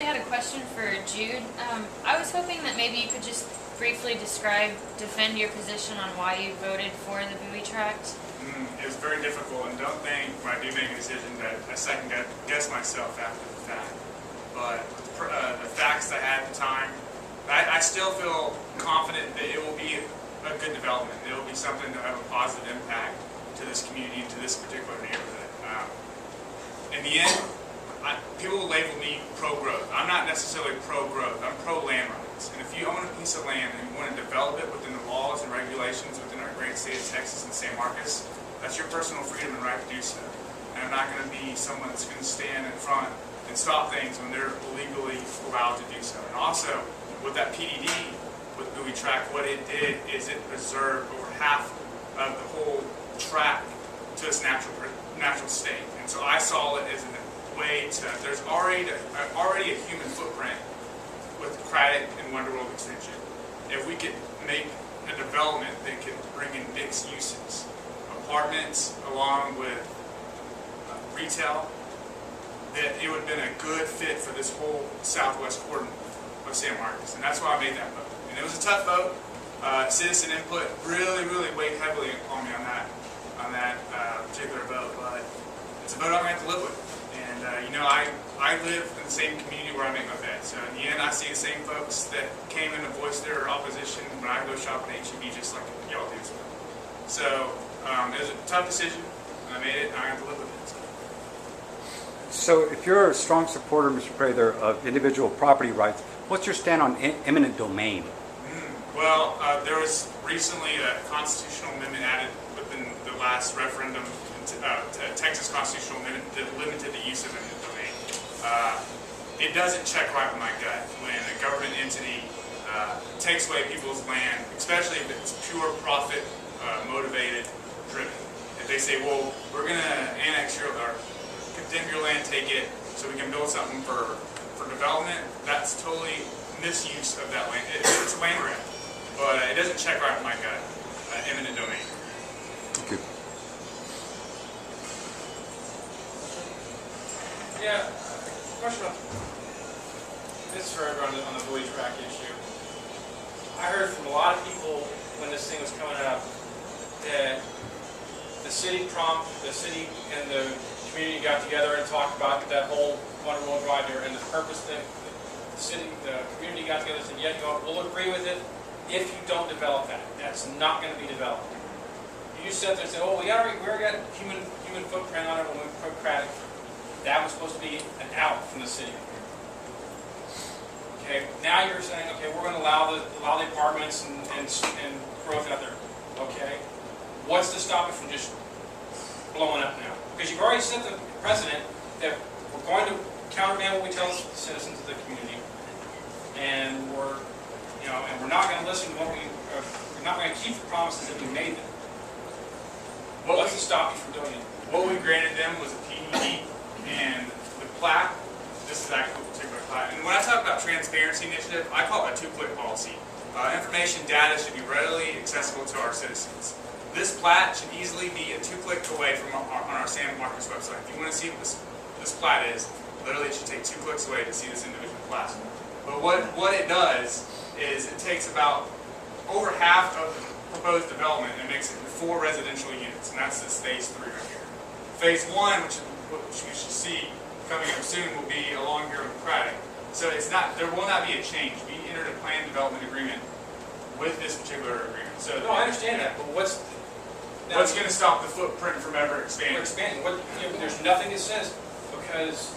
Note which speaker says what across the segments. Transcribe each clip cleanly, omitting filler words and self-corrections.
Speaker 1: I had a question for Jude. I was hoping that maybe you could just briefly defend your position on why you voted for the Bowie Tract.
Speaker 2: It was very difficult, and don't think when I do make a decision that I second guess myself after the fact. But the facts I had at the time, I still feel confident that it will be a good development. It will be something that will have a positive impact to this community and to this particular neighborhood. In the end, people will label me pro-growth. I'm not necessarily pro-growth. I'm pro-land rights. And if you own a piece of land and you want to develop it within the laws and regulations within our great state of Texas and San Marcos, that's your personal freedom and right to do so. And I'm not going to be someone that's going to stand in front and stop things when they're illegally allowed to do so. And also, with that PDD, with Bowie Tract, what it did is it preserved over half of the whole tract to its natural state. And so I saw it as a way to, there's already a human footprint with Craddock and Wonderworld Extension. If we could make a development that could bring in mixed uses, apartments along with retail, that it would have been a good fit for this whole southwest quarter of San Marcos. And that's why I made that vote. And it was a tough vote. Citizen input really weighed heavily on me on that particular vote, but it's a vote I'm going to have to live with. And I live in the same community where I make my bed. So in the end, I see the same folks that came in to voice their opposition when I go shopping at HEB, just like y'all do. So it was a tough decision, and I made it, and I have to live with it.
Speaker 3: So if you're a strong supporter, Mr. Prather, of individual property rights, what's your stand on eminent domain?
Speaker 2: Well, there was recently a constitutional amendment added within the last referendum, Texas constitutional amendment that limited the use of eminent domain. It doesn't check right with my gut when a government entity takes away people's land, especially if it's pure profit motivated driven. If they say, well, we're going to annex your or condemn your land, take it so we can build something for development, that's totally misuse of that land. It's a land grab, but it doesn't check right with my gut, eminent domain.
Speaker 3: Thank you.
Speaker 4: Yeah, question on this is for everyone on the Bowie Tract issue. I heard from a lot of people when this thing was coming up that the city and the community got together and talked about that whole Wonderworld Drive there, and the purpose that the community got together and said, yeah, we'll agree with it if you don't develop that. That's not going to be developed. You sat there and said, oh, we already got human footprint on it when we put Craddock. That was supposed to be an out from the city. Okay, now you're saying, okay, we're going to allow the apartments and growth out there. Okay, what's to stop it from just blowing up now? Because you've already set the precedent that we're going to countermand what we tell the citizens of the community, and we're not going to listen to what we're not going to keep the promises that we made them. What's to stop you from doing it?
Speaker 2: What we granted them was a PDD, and the plat, this is actually a particular plat. And when I talk about transparency initiative, I call it a two-click policy. Information data should be readily accessible to our citizens. This plat should easily be a two-click away from on our San Marcos website. If you want to see what this plat is, literally it should take 2 clicks away to see this individual plat. But what it does is it takes about over half of the proposed development and makes it 4 residential units, and that's this phase 3 right here. Phase 1, which we should see coming up soon, will be along here with Craddock. So there will not be a change. We entered a planned development agreement with this particular agreement. So
Speaker 4: no, I understand that, but what's
Speaker 2: going to stop the footprint from ever expanding?
Speaker 4: There's nothing that says there's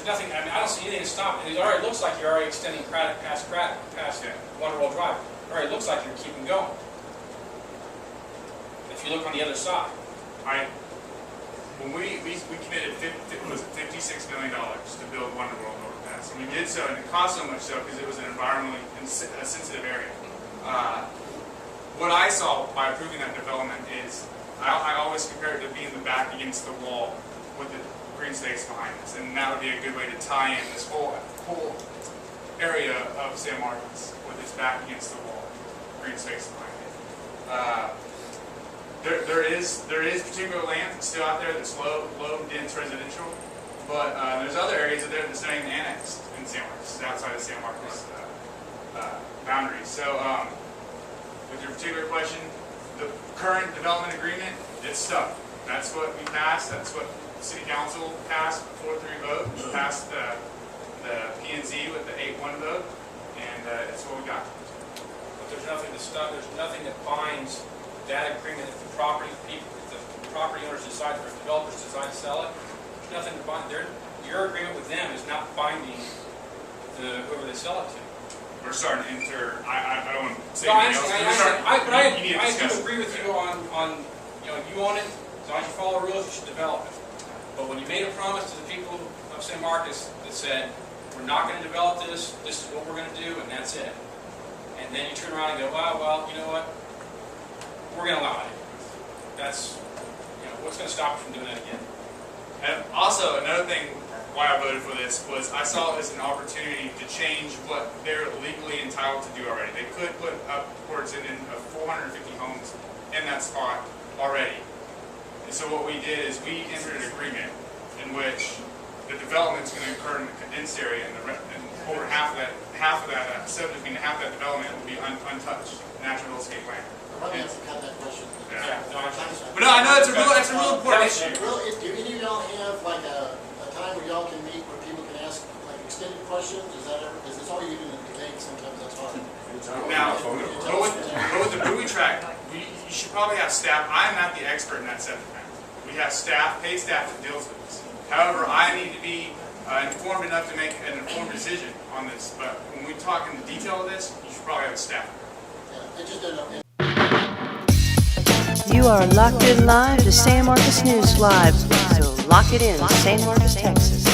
Speaker 4: nothing. I mean, I don't see anything to stop it. It already looks like you're already extending Craddock past Wonderworld Drive. It already looks like you're keeping going. If you look on the other side,
Speaker 2: when we committed $56 million to build Wonderworld overpass, and we did so, and it cost so much so because it was an environmentally sensitive area. What I saw by approving that development is I always compare it to being the back against the wall with the green space behind us, and that would be a good way to tie in this whole area of San Marcos with its back against the wall, green space behind it. There is particular land that's still out there that's low dense residential. But there's other areas that that's not even annexed in San Marcos, outside of San Marcos boundaries. So, with your particular question, the current development agreement, it's stuck. That's what we passed. That's what City Council passed, 4-3 vote. We passed the P&Z with the 8-1 vote, and it's what we got.
Speaker 4: But there's nothing to stop, there's nothing that binds that agreement if the property people, if the property owners decide, or if developers decide to sell it, there's nothing to bind, your agreement with them is not binding whoever they sell it to.
Speaker 2: We're starting to enter, I don't want to say
Speaker 4: No, I
Speaker 2: anything
Speaker 4: understand,
Speaker 2: else. You need to
Speaker 4: I
Speaker 2: discuss
Speaker 4: do agree with you on, you own it, as long as you follow rules, you should develop it. But when you made a promise to the people of San Marcos that said, we're not going to develop this, this is what we're going to do, and that's it. And then you turn around and go, well, you know what, we're going to allow it. That's, what's going to stop you from doing that again?
Speaker 2: And also, another thing why I voted for this was I saw it as an opportunity to change what they're legally entitled to do already. They could put upwards of 450 homes in that spot already. And so what we did is we entered an agreement in which the development is going to occur in the condensed area, and over half of that subdivision, half of that development will be untouched, natural escape land.
Speaker 5: Let me cut that question.
Speaker 2: Yeah.
Speaker 4: No,
Speaker 2: But no, I know it's a real important issue.
Speaker 5: Do any of y'all have like a time where y'all can meet where people can ask like extended questions? Is that ever, because it's all you do in the debate, sometimes that's hard.
Speaker 2: Now, go with the buoy track, you should probably have staff. I'm not the expert in that subject matter. We have staff, paid staff that deals with this. However, I need to be informed enough to make an informed decision on this. But when we talk in the detail of this, you should probably have a staff.
Speaker 5: Yeah, I just don't know.
Speaker 6: You are locked in live to San Marcos News Live, so lock it in, San Marcos, Texas.